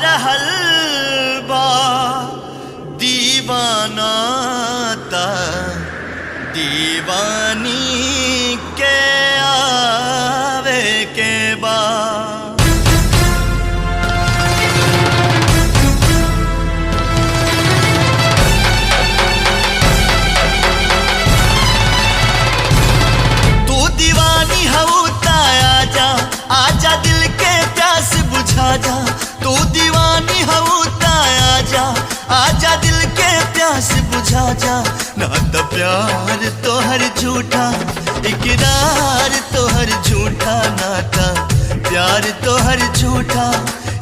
रहल बा दीवाना ता दीवानी के आवे के बा। तू दीवानी हऊ ता आजा, आजा दिल के प्यास बुझा जा। तू दीवानी हऊ ता आजा, आजा दिल के प्यास बुझा जा। ना तो प्यार तोहर झूठा, इकरार तोहर झूठा, नाता प्यार तोहर झूठा,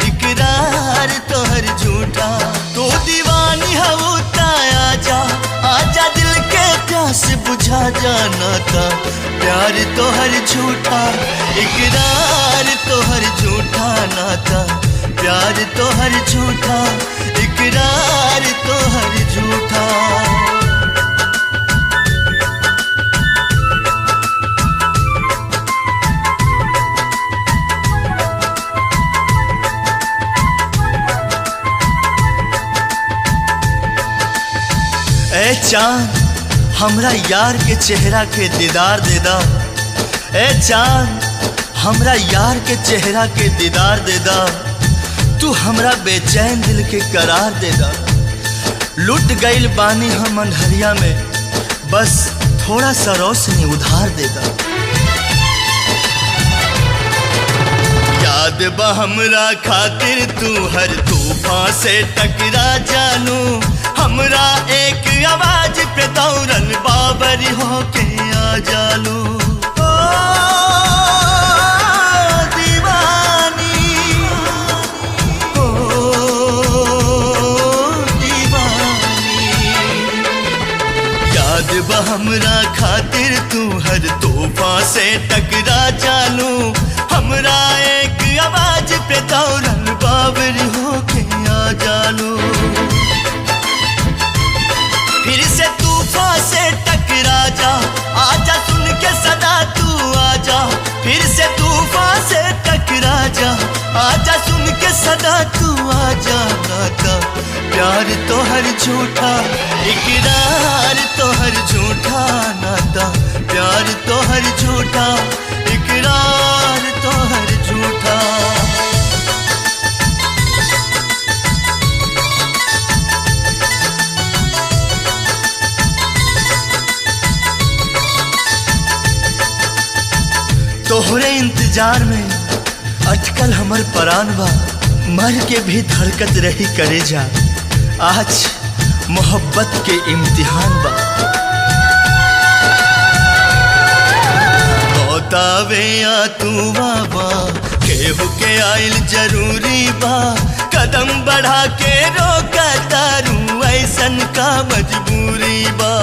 इकरार तोहर झूठा। तू दीवानी हऊ ता आजा, आजा दिल के प्यास बुझा जा। नाता प्यार तोहर झूठा, इकरार तोहर झूठा, नाता प्यार तोहर झूठा, इकरार तोहर झूठा। ए चांद हमरा यार के चेहरा के दीदार दे दा। ए चांद हमरा यार के चेहरा के दीदार दे दा। तू हमरा बेचैन दिल के करार दे दा। लुट गईल बानी हम अंधरिया में, बस थोड़ा सा रोशनी उधार दे दा। याद बा हमरा खातिर तू हर तूफान से टकरा जानू। हमरा एक आवाज पे दौड़ल बाबर होके आ जालू। ओ दीवानी, ओ दीवानी। याद बा हमरा खातिर तू हर तूफान से टकरा जानू। हमरा एक आवाज पे दौड़ल बाबर होके आ जालू। फिर से तूफान से टकरा जा, आजा सुन के सदा तू आजा। फिर से तूफान से टकरा जा, आजा सुन के सदा तू आजा। नाता प्यार तोहर झूठा, इकरार तोहर झूठा, नाता प्यार तोहर झूठा, इकरार तोहर झूठा। तोहरे इंतजार में अटकल हमर परान बा, मर के भी धड़कत रही करे जा। आज मोहब्बत के इम्तिहान बा। बतावे या तू बाबा, केहू के आइल जरूरी बा। कदम बढ़ा के रोका तारू, ऐसन का मजबूरी बा।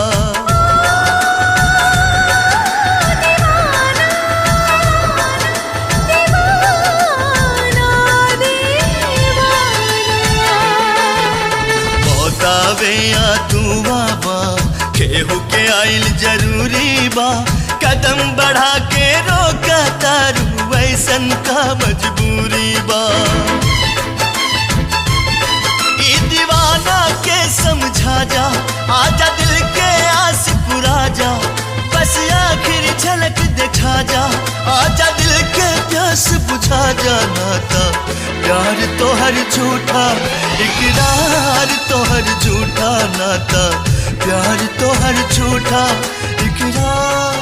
बतावे या तू बाबा, केहू के आइल जरूरी बा। कदम बढ़ा के रोका तारू, ऐसन का मजबूरी बा। ई दीवाना के समझा जा, आजा दिल के आस पुरा जा। बस आखिर झलक दिखा जा, आजा दिल के प्यास बुझा जा। नाता प्यार तोहर झूठा, इकरार तोहर झूठा, नाता प्यार तोहर झूठा, इकरार